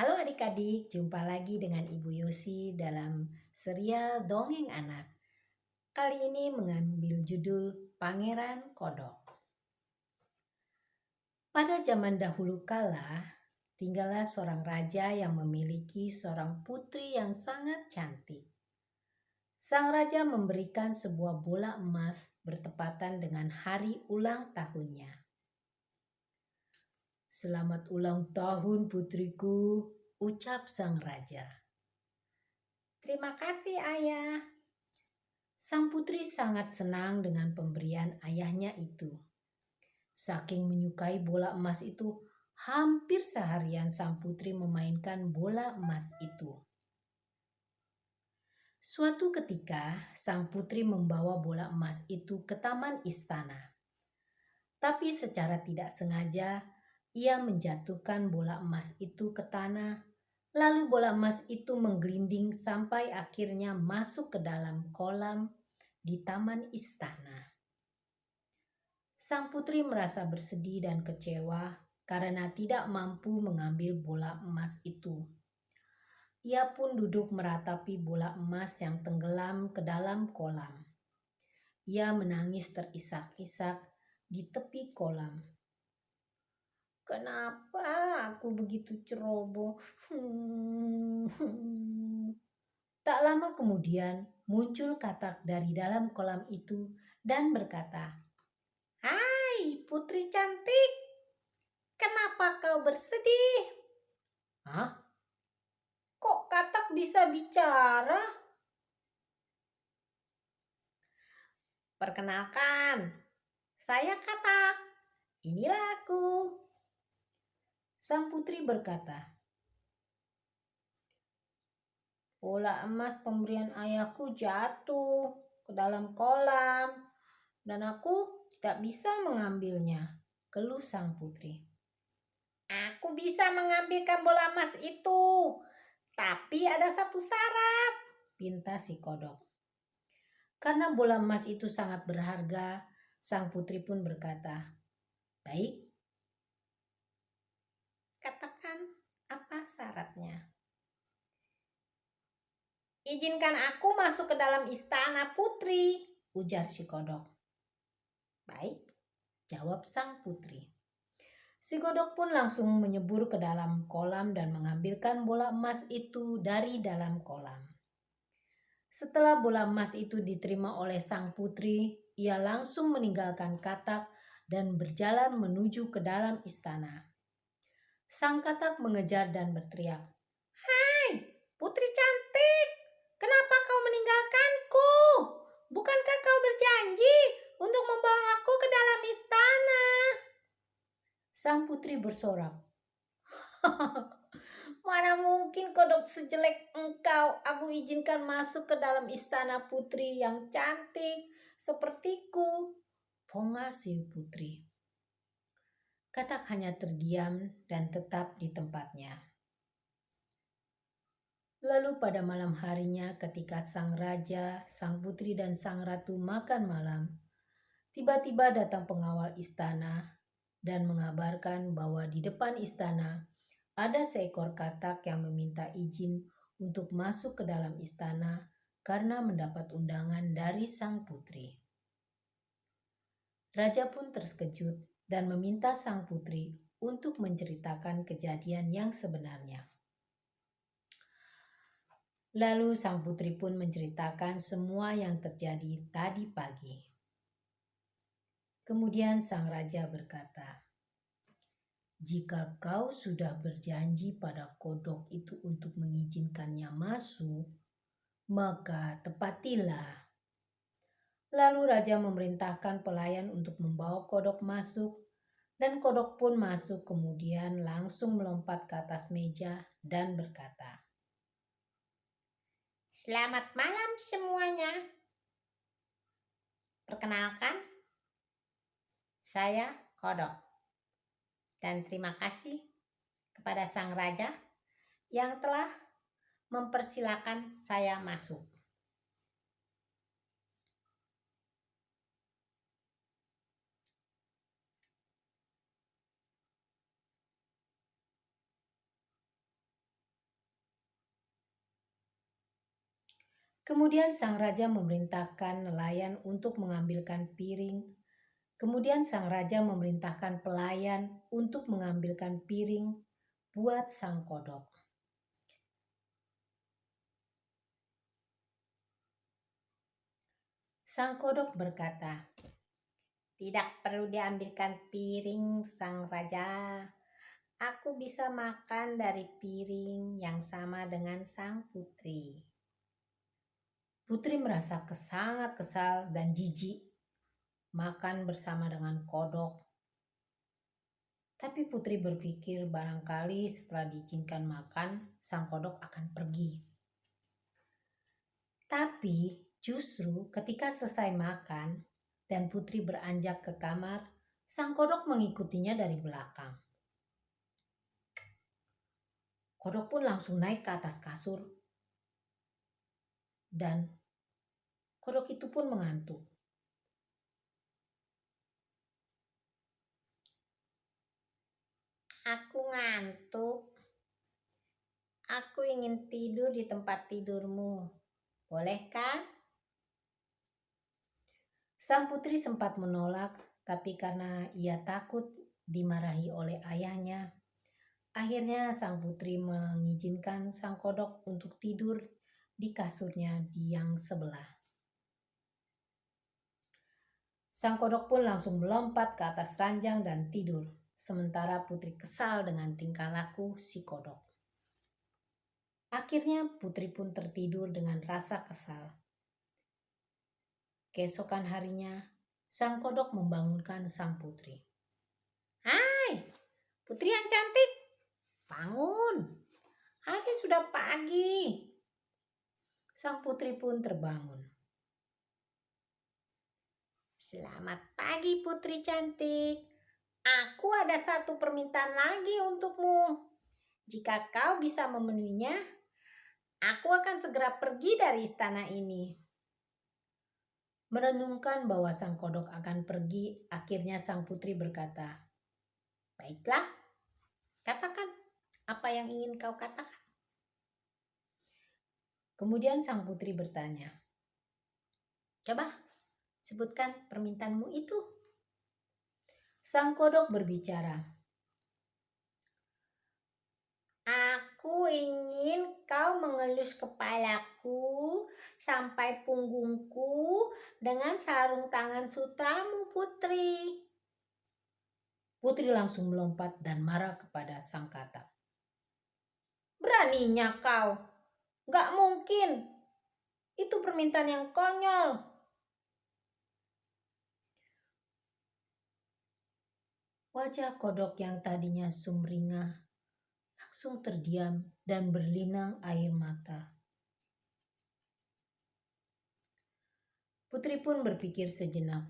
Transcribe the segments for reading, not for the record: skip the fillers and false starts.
Halo adik-adik, jumpa lagi dengan Ibu Yosi dalam serial Dongeng Anak. Kali ini mengambil judul Pangeran Kodok. Pada zaman dahulu kala, tinggallah seorang raja yang memiliki seorang putri yang sangat cantik. Sang raja memberikan sebuah bola emas bertepatan dengan hari ulang tahunnya. Selamat ulang tahun putriku, ucap sang raja. Terima kasih ayah. Sang putri sangat senang dengan pemberian ayahnya itu. Saking menyukai bola emas itu, hampir seharian sang putri memainkan bola emas itu. Suatu ketika, sang putri membawa bola emas itu ke taman istana. Tapi secara tidak sengaja, ia menjatuhkan bola emas itu ke tanah. Lalu bola emas itu menggelinding sampai akhirnya masuk ke dalam kolam di taman istana. Sang putri merasa bersedih dan kecewa karena tidak mampu mengambil bola emas itu. Ia pun duduk meratapi bola emas yang tenggelam ke dalam kolam. Ia menangis terisak-isak di tepi kolam. Kenapa aku begitu ceroboh? Tak lama kemudian muncul katak dari dalam kolam itu dan berkata, "Hai putri cantik, kenapa kau bersedih?" "Hah? Kok katak bisa bicara?" "Perkenalkan, saya katak. Inilah aku." Sang putri berkata, "Bola emas pemberian ayahku jatuh ke dalam kolam dan aku tidak bisa mengambilnya," keluh sang putri. "Aku bisa mengambilkan bola emas itu, tapi ada satu syarat," pinta si kodok. Karena bola emas itu sangat berharga, sang putri pun berkata, "Baik, katakan apa syaratnya?" "Izinkan aku masuk ke dalam istana putri," ujar si kodok. "Baik," jawab sang putri. Si kodok pun langsung menyebur ke dalam kolam dan mengambilkan bola emas itu dari dalam kolam. Setelah bola emas itu diterima oleh sang putri, ia langsung meninggalkan katak dan berjalan menuju ke dalam istana. Sang katak mengejar dan berteriak, "Hai, putri cantik, kenapa kau meninggalkanku? Bukankah kau berjanji untuk membawa aku ke dalam istana?" Sang putri bersorak, "Mana mungkin kodok sejelek engkau aku izinkan masuk ke dalam istana putri yang cantik sepertiku," bongah si putri. Katak hanya terdiam dan tetap di tempatnya. Lalu pada malam harinya ketika sang raja, sang putri dan sang ratu makan malam, tiba-tiba datang pengawal istana dan mengabarkan bahwa di depan istana ada seekor katak yang meminta izin untuk masuk ke dalam istana karena mendapat undangan dari sang putri. Raja pun terkejut dan meminta sang putri untuk menceritakan kejadian yang sebenarnya. Lalu sang putri pun menceritakan semua yang terjadi tadi pagi. Kemudian sang raja berkata, "Jika kau sudah berjanji pada kodok itu untuk mengizinkannya masuk, maka tepatilah." Lalu raja memerintahkan pelayan untuk membawa kodok masuk, dan kodok pun masuk kemudian langsung melompat ke atas meja dan berkata, "Selamat malam semuanya. Perkenalkan, saya kodok. Dan terima kasih kepada sang raja yang telah mempersilakan saya masuk." Kemudian sang raja memerintahkan nelayan untuk mengambilkan piring. Kemudian sang raja memerintahkan pelayan untuk mengambilkan piring buat sang kodok. Sang kodok berkata, "Tidak perlu diambilkan piring, sang raja. Aku bisa makan dari piring yang sama dengan sang putri." Putri merasa sangat kesal dan jijik makan bersama dengan kodok. Tapi putri berpikir barangkali setelah diizinkan makan, sang kodok akan pergi. Tapi justru ketika selesai makan dan putri beranjak ke kamar, sang kodok mengikutinya dari belakang. Kodok pun langsung naik ke atas kasur dan kodok itu pun mengantuk. "Aku ngantuk. Aku ingin tidur di tempat tidurmu. Bolehkah?" Sang putri sempat menolak, tapi karena ia takut dimarahi oleh ayahnya, akhirnya sang putri mengizinkan sang kodok untuk tidur di kasurnya di yang sebelah. Sang kodok pun langsung melompat ke atas ranjang dan tidur, sementara putri kesal dengan tingkah laku si kodok. Akhirnya putri pun tertidur dengan rasa kesal. Keesokan harinya, sang kodok membangunkan sang putri. "Hai, putri yang cantik, bangun. Hari sudah pagi." Sang putri pun terbangun. "Selamat pagi putri cantik. Aku ada satu permintaan lagi untukmu. Jika kau bisa memenuhinya, aku akan segera pergi dari istana ini." Merenungkan bahwa sang kodok akan pergi, akhirnya sang putri berkata, "Baiklah, katakan apa yang ingin kau katakan." Kemudian sang putri bertanya, "Coba sebutkan permintaanmu itu." Sang kodok berbicara, "Aku ingin kau mengelus kepalaku sampai punggungku dengan sarung tangan sutramu, putri." Putri langsung melompat dan marah kepada sang katak. "Beraninya kau? Gak mungkin. Itu permintaan yang konyol." Wajah kodok yang tadinya sumringah langsung terdiam dan berlinang air mata. Putri pun berpikir sejenak,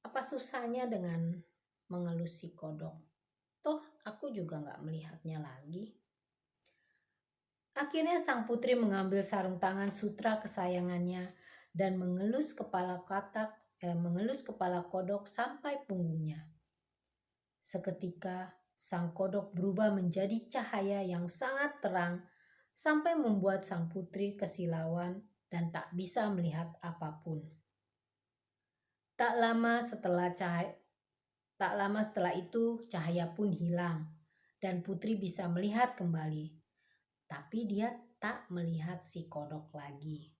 apa susahnya dengan mengelus si kodok? Toh aku juga gak melihatnya lagi. Akhirnya sang putri mengambil sarung tangan sutra kesayangannya dan mengelus kepala kodok sampai punggungnya. Seketika sang kodok berubah menjadi cahaya yang sangat terang sampai membuat sang putri kesilauan dan tak bisa melihat apapun. Tak lama setelah itu cahaya pun hilang dan putri bisa melihat kembali. Tapi dia tak melihat si kodok lagi.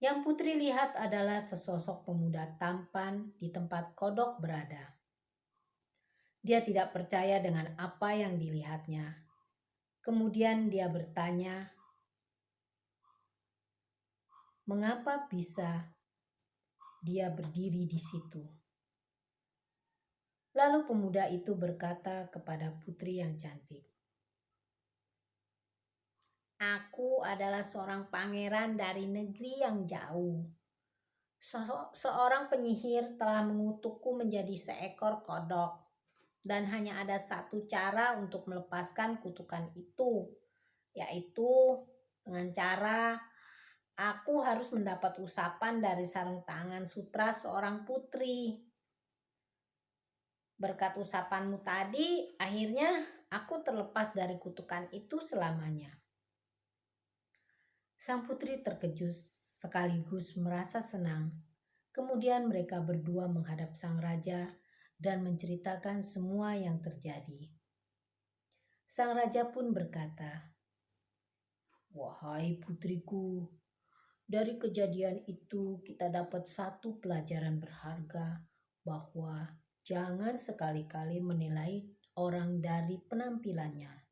Yang putri lihat adalah sesosok pemuda tampan di tempat kodok berada. Dia tidak percaya dengan apa yang dilihatnya. Kemudian dia bertanya, mengapa bisa dia berdiri di situ? Lalu pemuda itu berkata kepada putri yang cantik, "Aku adalah seorang pangeran dari negeri yang jauh. Seorang penyihir telah mengutukku menjadi seekor kodok. Dan hanya ada satu cara untuk melepaskan kutukan itu, yaitu dengan cara aku harus mendapat usapan dari sarung tangan sutra seorang putri. Berkat usapanmu tadi, akhirnya aku terlepas dari kutukan itu selamanya." Sang putri terkejut sekaligus merasa senang. Kemudian mereka berdua menghadap sang raja dan menceritakan semua yang terjadi. Sang raja pun berkata, "Wahai putriku, dari kejadian itu kita dapat satu pelajaran berharga bahwa jangan sekali-kali menilai orang dari penampilannya.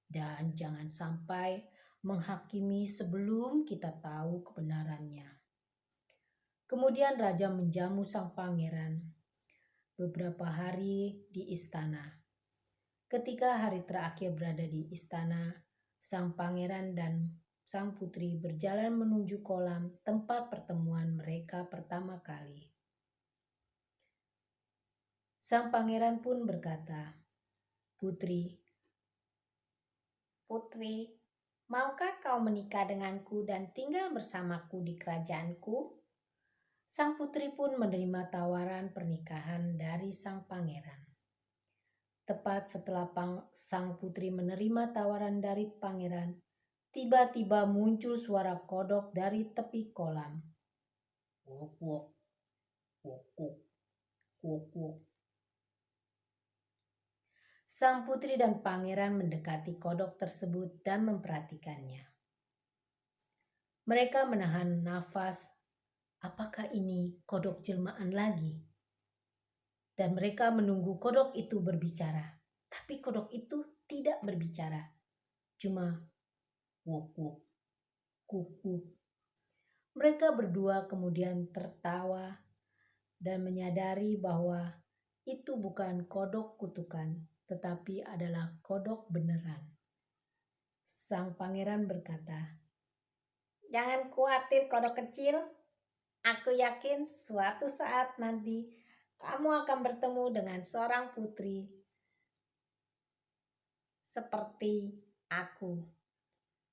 Dan jangan sampai menghakimi sebelum kita tahu kebenarannya." Kemudian raja menjamu sang pangeran beberapa hari di istana. Ketika hari terakhir berada di istana, sang pangeran dan sang putri berjalan menuju kolam tempat pertemuan mereka pertama kali. Sang pangeran pun berkata, "Putri, maukah kau menikah denganku dan tinggal bersamaku di kerajaanku?" Sang putri pun menerima tawaran pernikahan dari sang pangeran. Tepat setelah sang putri menerima tawaran dari pangeran, tiba-tiba muncul suara kodok dari tepi kolam. Wok wok, wok wok, wok wok. Sang putri dan pangeran mendekati kodok tersebut dan memperhatikannya. Mereka menahan nafas. Apakah ini kodok jelmaan lagi? Dan mereka menunggu kodok itu berbicara. Tapi kodok itu tidak berbicara. Cuma wuk wuk, kuk kuk. Mereka berdua kemudian tertawa dan menyadari bahwa itu bukan kodok kutukan, tetapi adalah kodok beneran. Sang pangeran berkata, "Jangan khawatir kodok kecil. Aku yakin suatu saat nanti kamu akan bertemu dengan seorang putri seperti aku."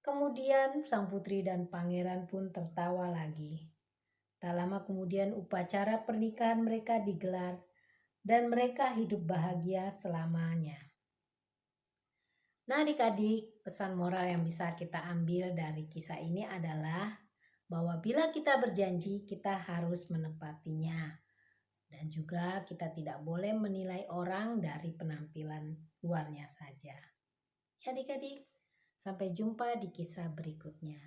Kemudian sang putri dan pangeran pun tertawa lagi. Tak lama kemudian upacara pernikahan mereka digelar dan mereka hidup bahagia selamanya. Nah adik-adik, pesan moral yang bisa kita ambil dari kisah ini adalah bahwa bila kita berjanji kita harus menepatinya. Dan juga kita tidak boleh menilai orang dari penampilan luarnya saja. Ya adik-adik, sampai jumpa di kisah berikutnya.